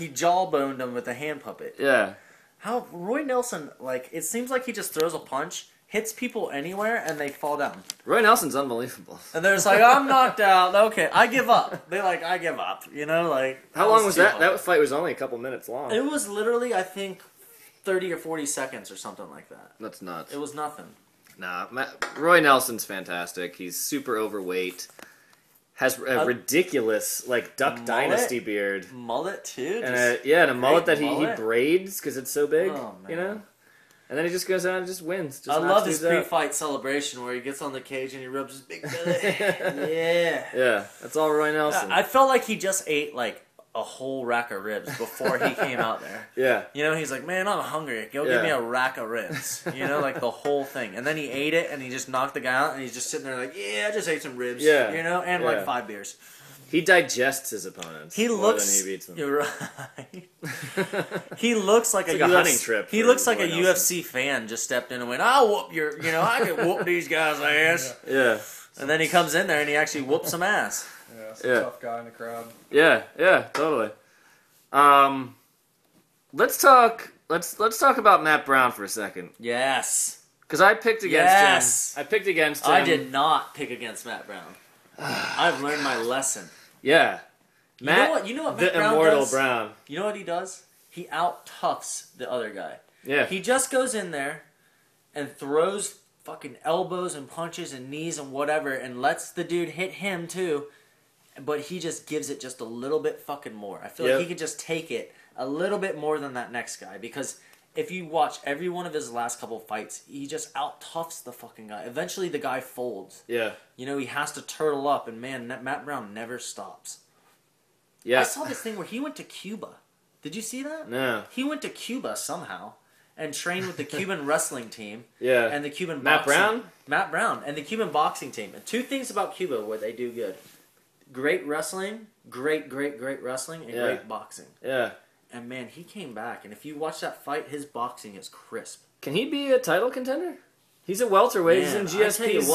jawboned him with a hand puppet. Yeah. How Roy Nelson, like, it seems like he just throws a punch, hits people anywhere, and they fall down. Roy Nelson's unbelievable. And they're just like, I'm knocked out. Okay, I give up. They're like, I give up. Like... How long was that? That fight was only a couple minutes long. It was literally, I think, 30 or 40 seconds or something like that. That's nuts. It was nothing. Nah, Roy Nelson's fantastic. He's super overweight. Has a ridiculous, like, Duck Dynasty beard. Mullet, too? And a mullet that he braids because it's so big, And then he just goes out and just wins. I love his pre-fight celebration where he gets on the cage and he rubs his big belly. Yeah. Yeah, that's all Roy Nelson. I felt like he just ate, like, a whole rack of ribs before he came out there. Yeah. He's like, man, I'm hungry. Go give me a rack of ribs. Like the whole thing. And then he ate it and he just knocked the guy out and he's just sitting there like, yeah, I just ate some ribs. Yeah. And like 5 beers. He digests his opponents. He more looks. Than he beats them. You're right. He looks like a hunting trip. He looks like a UFC fan just stepped in and went, I'll whoop your, I can whoop these guys' ass. Yeah. And then he comes in there and he actually whoops some ass. Yeah, tough guy in the crowd. Yeah, totally. Let's talk about Matt Brown for a second. Yes. Because I picked against him. I picked against him. I did not pick against Matt Brown. I've learned my lesson. Yeah. Matt, you know what the Matt Brown immortal does? Brown. You know what he does? He out-toughs the other guy. Yeah. He just goes in there and throws fucking elbows and punches and knees and whatever and lets the dude hit him too. But he just gives it just a little bit fucking more. I feel like he could just take it a little bit more than that next guy. Because if you watch every one of his last couple fights, he just out-toughs the fucking guy. Eventually the guy folds. Yeah. He has to turtle up. And man, Matt Brown never stops. Yeah. I saw this thing where he went to Cuba. Did you see that? No. He went to Cuba somehow and trained with the Cuban wrestling team. Yeah. And the Cuban Matt Brown? Matt Brown and the Cuban boxing team. And 2 things about Cuba where they do good. Great wrestling, great wrestling, and great boxing. Yeah. And man, he came back. And if you watch that fight, his boxing is crisp. Can he be a title contender? He's a welterweight. He's in GSP's,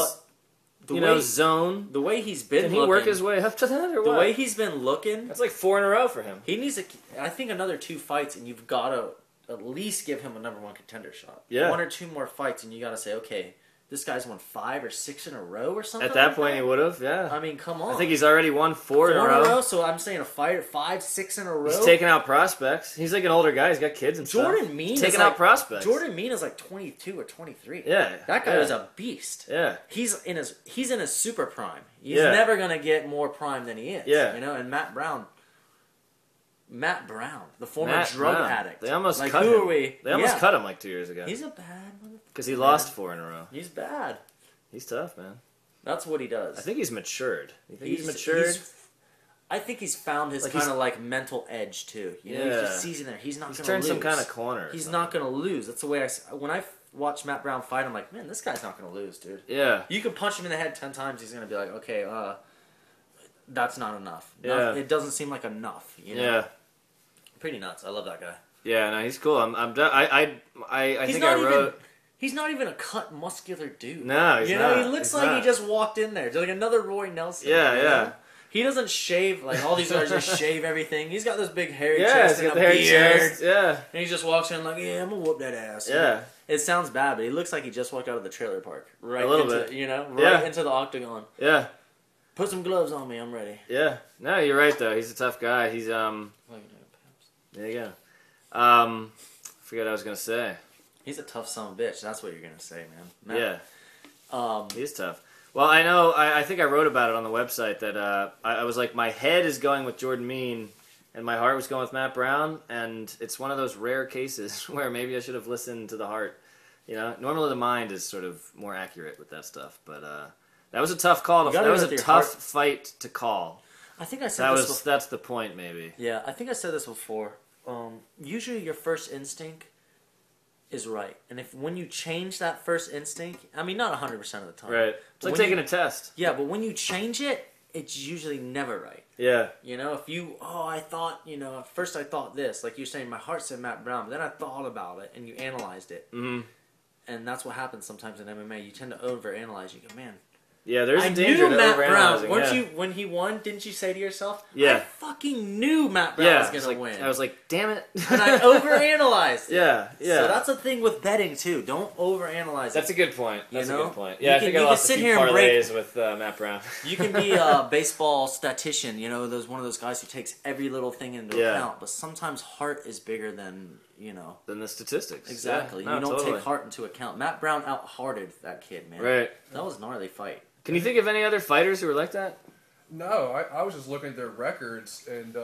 zone. The way he's been Can he work his way up to that or what? The way he's been looking. That's like 4 in a row for him. He needs, I think, another 2 fights, and you've got to at least give him a number 1 contender shot. Yeah. 1 or 2 more fights, and you got to say, okay, this guy's won 5 or 6 in a row or something. At that point, he would have, yeah. I mean, come on. I think he's already won 4 in a row. So I'm saying a fight 5, 6 in a row. He's taking out prospects. He's like an older guy. He's got kids and Jordan stuff. Mean He's taking out prospects. Jordan Mean is like 22 or 23. Yeah. That guy is a beast. Yeah. He's in his super prime. He's never going to get more prime than he is. Yeah. And Matt Brown, the former drug addict. They almost like, cut who him. are we? They almost cut him like 2 years ago. He's a bad motherfucker. Because he lost 4 in a row. He's bad. He's tough, man. That's what he does. I think he's matured. You think he's matured? I think he's found his kind of like mental edge too. He just sees in there. He's not going to lose. He's turned some kind of corner. He's not going to lose. That's the way when I watch Matt Brown fight, I'm like, man, this guy's not going to lose, dude. Yeah. You can punch him in the head 10 times. He's going to be like, okay, that's not enough. Yeah. It doesn't seem like enough. Yeah. Pretty nuts. I love that guy. Yeah, no, he's cool. I think I wrote. He's not even a cut, muscular dude. No, he's not. He looks like he just walked in there. Like another Roy Nelson. Yeah. He doesn't shave like all these guys just shave everything. He's got this big hairy Yeah, chest he's and got a the hairy beard. chest. Yeah. And he just walks in like, yeah, I'm gonna whoop that ass. Yeah. It sounds bad, but he looks like he just walked out of the trailer park. Right A little into, bit. You know, right Yeah. into the octagon. Yeah. Put some gloves on me, I'm ready. Yeah. No, you're right though. He's a tough guy. He's There you go. Forget what I was gonna say. He's a tough son of a bitch. That's what you're gonna say, man. Yeah. He's tough. Well, I know. I think I wrote about it on the website that I was like, my head is going with Jordan Mean, and my heart was going with Matt Brown, and it's one of those rare cases where maybe I should have listened to the heart. You know, normally the mind is sort of more accurate with that stuff, but that was a tough call. That was a tough fight to call. I think I said this before. That's the point, maybe. Yeah, I think I said this before. Usually your first instinct is right. And when you change that first instinct, I mean, not 100% of the time. Right. It's like taking a test. Yeah, but when you change it, it's usually never right. Yeah. You know, if you, I thought, at first I thought this. Like you're saying, my heart said Matt Brown, but then I thought about it, and you analyzed it. Mm-hmm. And that's what happens sometimes in MMA. You tend to overanalyze. You go, man. Yeah, there's a danger I knew to Matt Brown. overanalyzing. Weren't you, when he won, didn't you say to yourself, Yeah. I fucking knew Matt Brown was going to win. I was like, damn it. And I overanalyzed. Yeah. So that's a thing with betting, too. Don't overanalyze That's it. a good point. That's You a know? good point. Yeah, I think I lost sit a few here and parlays with Matt Brown. You can be a baseball statistician, one of those guys who takes every little thing into account. But sometimes heart is bigger than, Than the statistics. Exactly. Yeah. No, you don't totally. take heart into account. Matt Brown out-hearted that kid, man. Right. That was a gnarly fight. Can you think of any other fighters who were like that? No, I was just looking at their records, and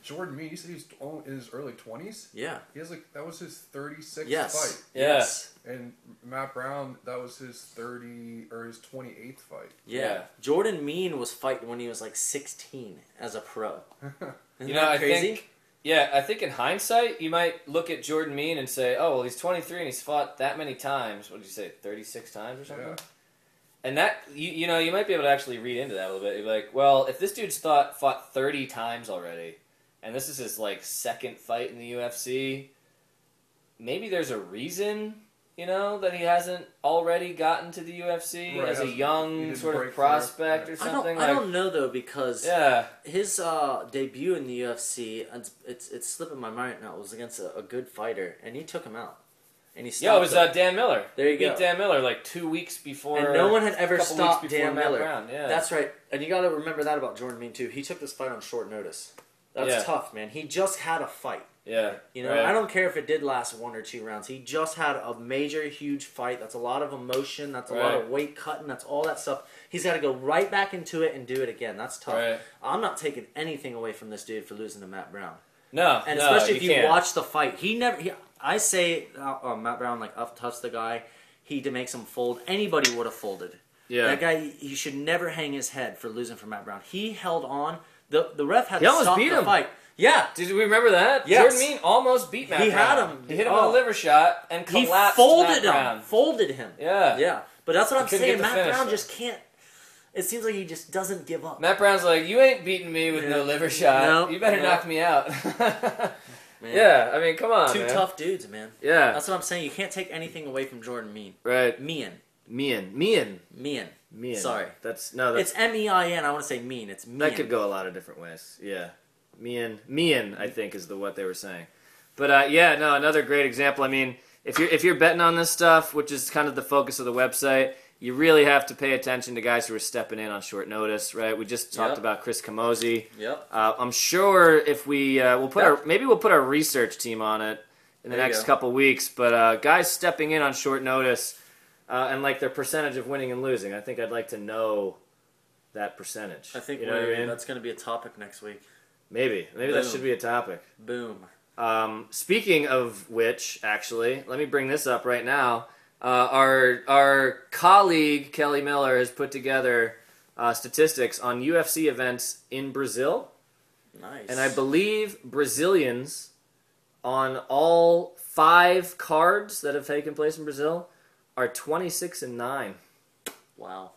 Jordan Mean, he said he's in his early 20s. Yeah. He has that was his 36th Yes. fight. Yes. And Matt Brown, that was his 28th fight. Yeah. Jordan Mean was fighting when he was like 16 as a pro. Isn't that I crazy? think in hindsight, you might look at Jordan Mean and say, oh, well, he's 23 and he's fought that many times. What did you say, 36 times or something? Yeah. And that, you might be able to actually read into that a little bit. You're like, well, if this dude's fought 30 times already, and this is his, second fight in the UFC, maybe there's a reason, that he hasn't already gotten to the UFC as a young sort of prospect or something. I don't know, though, because his debut in the UFC, it's slipping my mind now, it was against a good fighter, and he took him out. And he stopped it was Dan Miller. There you Beat go. Dan Miller 2 weeks before. And no one had ever stopped Dan Matt Miller. Brown. Yeah. That's right. And you got to remember that about Jordan Mean too. He took this fight on short notice. That's tough, man. He just had a fight. Yeah. I don't care if it did last 1 or 2 rounds. He just had a major, huge fight. That's a lot of emotion. That's a lot of weight cutting. That's all that stuff. He's got to go right back into it and do it again. That's tough. Right. I'm not taking anything away from this dude for losing to Matt Brown. No, and especially if you watch the fight, I say Matt Brown up toughs the guy. He makes him fold. Anybody would have folded. Yeah, that guy. He should never hang his head for losing for Matt Brown. He held on. The ref had to stop the fight. Yeah, did we remember that? Yes. Jordan Mean almost beat Matt Brown. He had him. He hit him with a liver shot and collapsed. He folded Matt Brown. Folded him. Yeah, yeah. But that's what I'm saying. Matt Brown just can't. It seems like he just doesn't give up. Matt Brown's like, you ain't beating me with no liver shot. No, you better knock me out. Man. Yeah, I mean, come on, Two tough dudes, man. Yeah. That's what I'm saying. You can't take anything away from Jordan Mean. Right. Mean. Sorry. That's it's M-E-I-N. I want to say mean. It's mean. That could go a lot of different ways. Yeah. Mean, I think, is what they were saying. But, another great example. I mean, if you're betting on this stuff, which is kind of the focus of the website, you really have to pay attention to guys who are stepping in on short notice, right? We just talked about Chris Camozzi. Yep. I'm sure if we'll put our research team on it in the next couple weeks. But guys stepping in on short notice and their percentage of winning and losing, I think I'd like to know that percentage. I think that's going to be a topic next week. Maybe that should be a topic. Boom. Speaking of which, actually, let me bring this up right now. Our colleague Kelly Miller has put together statistics on UFC events in Brazil. Nice. And I believe Brazilians on all 5 cards that have taken place in Brazil are 26-9. Wow.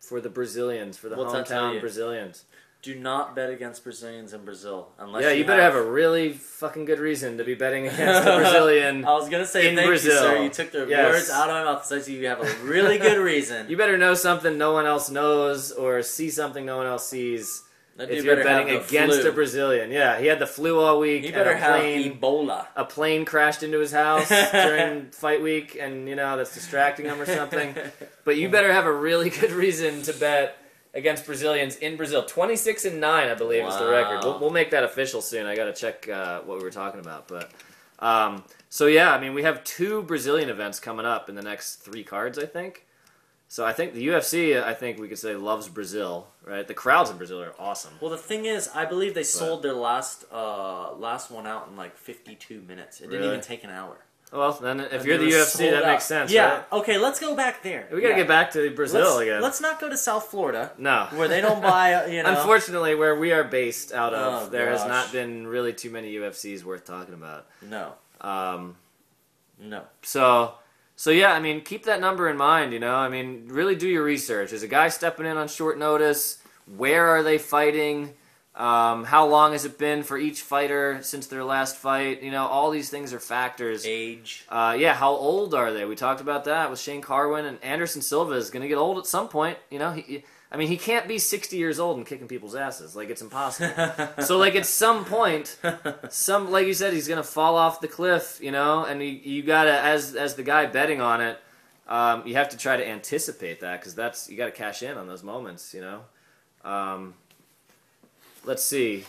For the Brazilians, for the hometown Brazilians. Do not bet against Brazilians in Brazil unless you better have a really fucking good reason to be betting against the Brazilian. I was gonna say in thank Brazil. you, sir. You took the words out of my mouth. Says you have a really good reason. You better know something no one else knows, or see something no one else sees. That dude if you're better betting have the against flu. a Brazilian. Yeah, he had the flu all week. He and better have Ebola. A plane crashed into his house during fight week, and that's distracting him or something. But you better have a really good reason to bet against Brazilians in Brazil. 26-9, I believe, is the record. We'll make that official soon. I got to check what we were talking about, but so yeah, I mean, we have 2 Brazilian events coming up in the next 3 cards, I think. So I think the UFC, I think we could say, loves Brazil, right? The crowds in Brazil are awesome. Well, the thing is, I believe they sold their last one out in like 52 minutes. It didn't even take an hour. Well, then if you're the UFC, that makes sense, yeah. right? Okay, let's go back there. We got to get back to Brazil again. Let's not go to South Florida. No. Where they don't buy, Unfortunately, where we are based out of, there has gosh. not been really too many UFCs worth talking about. No. No. So yeah, I mean, keep that number in mind, I mean, really do your research. Is a guy stepping in on short notice? Where are they fighting? How long has it been for each fighter since their last fight? All these things are factors. Age. Yeah, how old are they? We talked about that with Shane Carwin, and Anderson Silva is going to get old at some point. He can't be 60 years old and kicking people's asses. Like, it's impossible. So, at some point, like you said, he's going to fall off the cliff, and you got to, as the guy betting on it, you have to try to anticipate that, because you got to cash in on those moments, Let's see.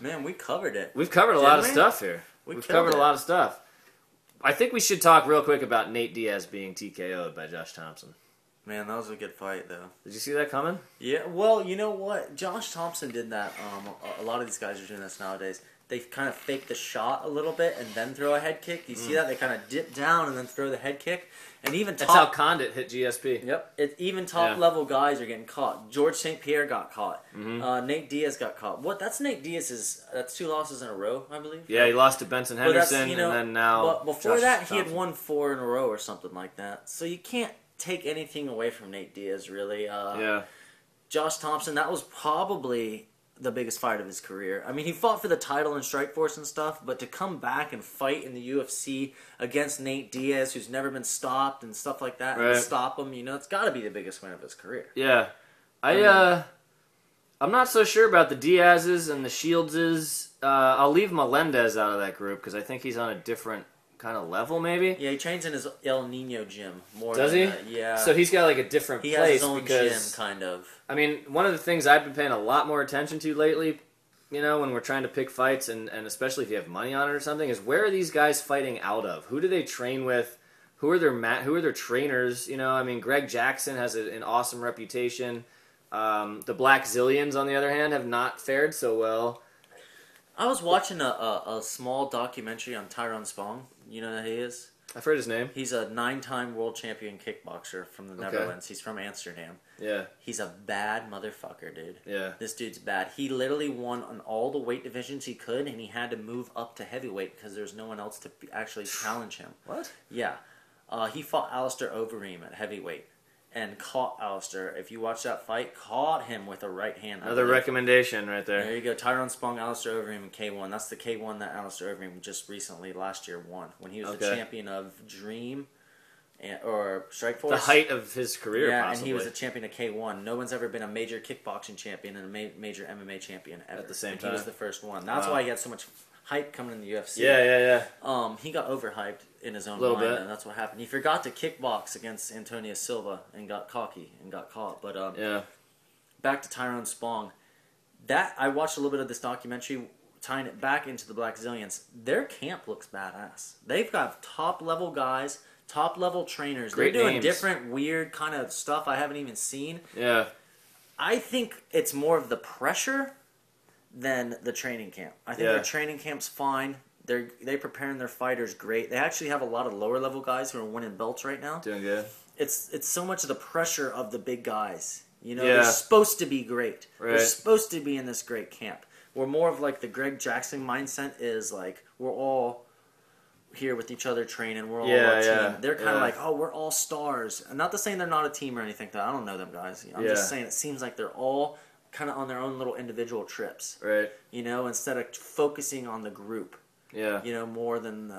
Man, we covered it. We've covered a lot of stuff here. We've covered a lot of stuff. I think we should talk real quick about Nate Diaz being TKO'd by Josh Thompson. Man, that was a good fight, though. Did you see that coming? Yeah, well, you know what? Josh Thompson did that. A lot of these guys are doing this nowadays. They kind of fake the shot a little bit and then throw a head kick. Do you see that? They kind of dip down and then throw the head kick. And even That's how Condit hit GSP. Yep. Even top-level guys are getting caught. George St. Pierre got caught. Nate Diaz got caught. That's Nate Diaz's... That's 2 losses in a row, I believe. Yeah, he lost to Benson Henderson, and then now... But before Josh that, Thompson. he had won 4 in a row or something like that. So you can't take anything away from Nate Diaz, really. Yeah. Josh Thompson, that was probably the biggest fight of his career. I mean, he fought for the title in Strikeforce and stuff, but to come back and fight in the UFC against Nate Diaz, who's never been stopped and stuff like that, and stop him, it's got to be the biggest win of his career. Yeah. I'm not so sure about the Diaz's and the Shieldses. I'll leave Melendez out of that group, because I think he's on a different kind of level, maybe. Yeah, he trains in his El Nino gym more. Does than he? Yeah. So he's got a different he place. He has his own because, gym, kind of. I mean, one of the things I've been paying a lot more attention to lately, when we're trying to pick fights, and especially if you have money on it or something, is where are these guys fighting out of? Who do they train with? Who are their trainers? I mean, Greg Jackson has an awesome reputation. The Black Zillions, on the other hand, have not fared so well. I was watching a small documentary on Tyrone Spong. You know who he is? I've heard his name. He's a 9-time world champion kickboxer from the Netherlands. He's from Amsterdam. Yeah. He's a bad motherfucker, dude. Yeah. This dude's bad. He literally won on all the weight divisions he could, and he had to move up to heavyweight because there's no one else to actually challenge him. What? Yeah. He fought Alistair Overeem at heavyweight and caught Alistair. If you watch that fight, caught him with a right hand. Another recommendation right there. There you go. Tyrone Spong, Alistair Overeem, and K1. That's the K1 that Alistair Overeem just recently, last year, won. When he was the champion of Dream or Strikeforce. The height of his career, yeah, possibly. and he was a champion of K1. No one's ever been a major kickboxing champion and a major MMA champion ever. At the same and time. He was the first one. That's why he had so much hype coming in the UFC. Yeah. He got overhyped in his own Little mind, bit. and that's what happened. He forgot to kickbox against Antonio Silva and got cocky and got caught. But back to Tyrone Spong. I watched a little bit of this documentary, tying it back into the Black Zillions. Their camp looks badass. They've got top-level guys, top-level trainers. Great They're doing names. different, weird kind of stuff I haven't even seen. Yeah. I think it's more of the pressure than the training camp. I think their training camp's fine. They preparing their fighters great. They actually have a lot of lower level guys who are winning belts right now. Doing good. It's so much of the pressure of the big guys. Yeah. They're supposed to be great. Right. They're supposed to be in this great camp. We're more of the Greg Jackson mindset is we're all here with each other training. We're all a team. They're kind of we're all stars. And not to say they're not a team or anything. I don't know them guys. I'm just saying it seems like they're all kind of on their own little individual trips. Right. Instead of focusing on the group. Yeah. More than...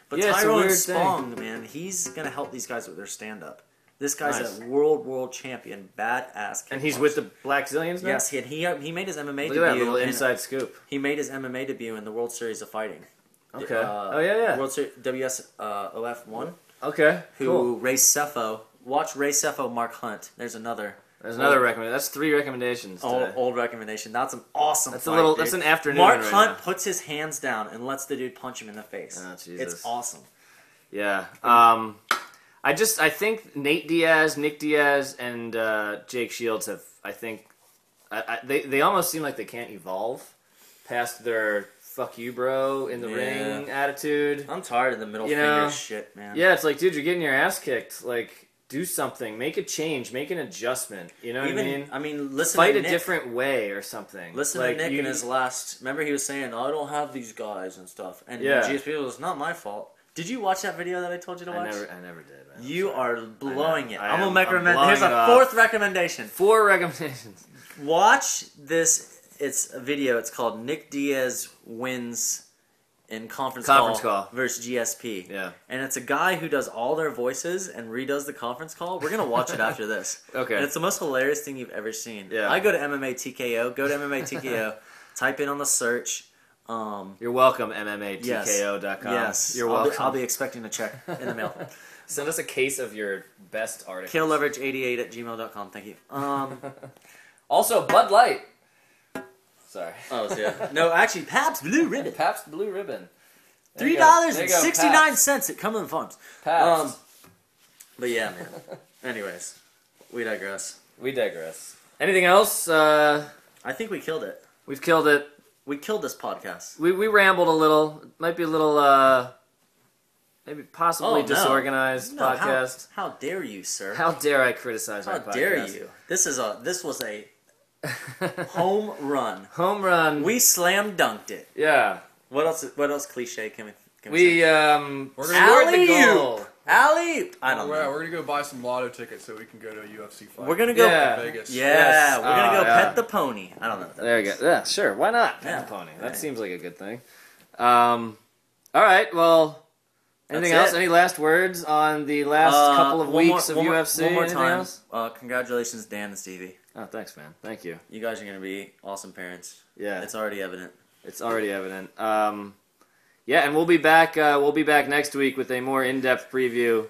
But Yeah, Tyrone it's a weird Spong, man, he's going to help these guys with their stand-up. This guy's Nice. a world champion, badass. And he's with the Black Zillions now? Yes, he made his MMA Look at that debut. little inside scoop. He made his MMA debut in the World Series of Fighting. Okay. Oh, yeah. World Series WSOF 1. Okay, Who cool. Ray Cephalo. Watch Ray Cephalo, Mark Hunt. There's another. There's another recommendation. That's 3 recommendations today. Old recommendation. That's an awesome That's fight, a little. dude. That's an afternoon Mark right Hunt now. puts his hands down and lets the dude punch him in the face. Oh, Jesus. It's awesome. Yeah. I think Nick Diaz, and Jake Shields have. I think they almost seem like they can't evolve past their "fuck you, bro" in the ring attitude. I'm tired of the middle You finger know, shit, man. Yeah, it's like, dude, you're getting your ass kicked. Like, do something, make a change, make an adjustment. You know what I mean? Listen. Fight to a Nick. different way or something. Listen like, to Nick in his last. Remember, he was saying, "I don't have these guys and stuff." And Yeah. GSP was not my fault. Did you watch that video that I told you to watch? I never did. Man. You are blowing it. I'm I'm gonna recommend. blowing Here's it a off. 4th recommendation. 4 recommendations. Watch this. It's a video. It's called Nick Diaz wins in conference call versus GSP. Yeah. And it's a guy who does all their voices and redoes the conference call. We're gonna watch it after this. Okay. And it's the most hilarious thing you've ever seen. Yeah. I go to MMA TKO. Go to MMA TKO. Type in on the search. You're welcome, MMATKO.com. Yes. You're welcome. I'll be expecting a check in the mail. Send us a case of your best articles. Cale Loveridge88 at gmail.com. Thank you. Also, Bud Light. Sorry. Oh, yeah. No, actually, Pabst Blue Ribbon. Pabst Blue Ribbon. There you go. There you go, $3.69 at Cumberland Farms. Pabst. But yeah, man. Anyways, we digress. We digress. Anything else? I think we killed it. We've killed it. We killed this podcast. We rambled a little. Might be a little, maybe possibly disorganized podcast. How dare you, sir? How dare I criticize our podcast? How dare you? This was a home run. Home run. We slam dunked it. Yeah. What else cliche can we say? We We're gonna scored the goal. Alley-oop! I don't know. We're gonna go buy some lotto tickets so we can go to a UFC fight. We're gonna go in Vegas. Yeah, Yes. we're gonna go yeah. pet the pony. I don't know. What that There you is. go. Yeah, sure. Why not? Pet Yeah. the pony. That Right. seems like a good thing. All right. Well, anything That's else? it. Any last words on the last couple of weeks of UFC? One more Anything time. else? Congratulations, Dan and Stevie. Oh, thanks, man. Thank you. You guys are gonna be awesome parents. Yeah, It's already evident. it's already evident. Yeah, and we'll be back. We'll be back next week with a more in-depth preview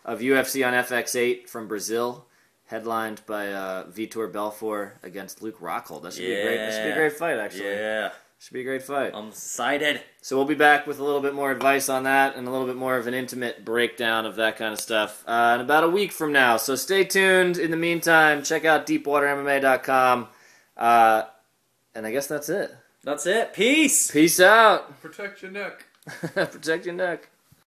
of UFC on FX8 from Brazil, headlined by Vitor Belfort against Luke Rockhold. That should be a great. That should be a great fight, actually. Yeah. Should be a great fight. I'm excited. So we'll be back with a little bit more advice on that and a little bit more of an intimate breakdown of that kind of stuff in about a week from now. So stay tuned. In the meantime, check out DeepWaterMMA.com. And I guess that's it. That's it. Peace. Peace out. Protect your neck. Protect your neck.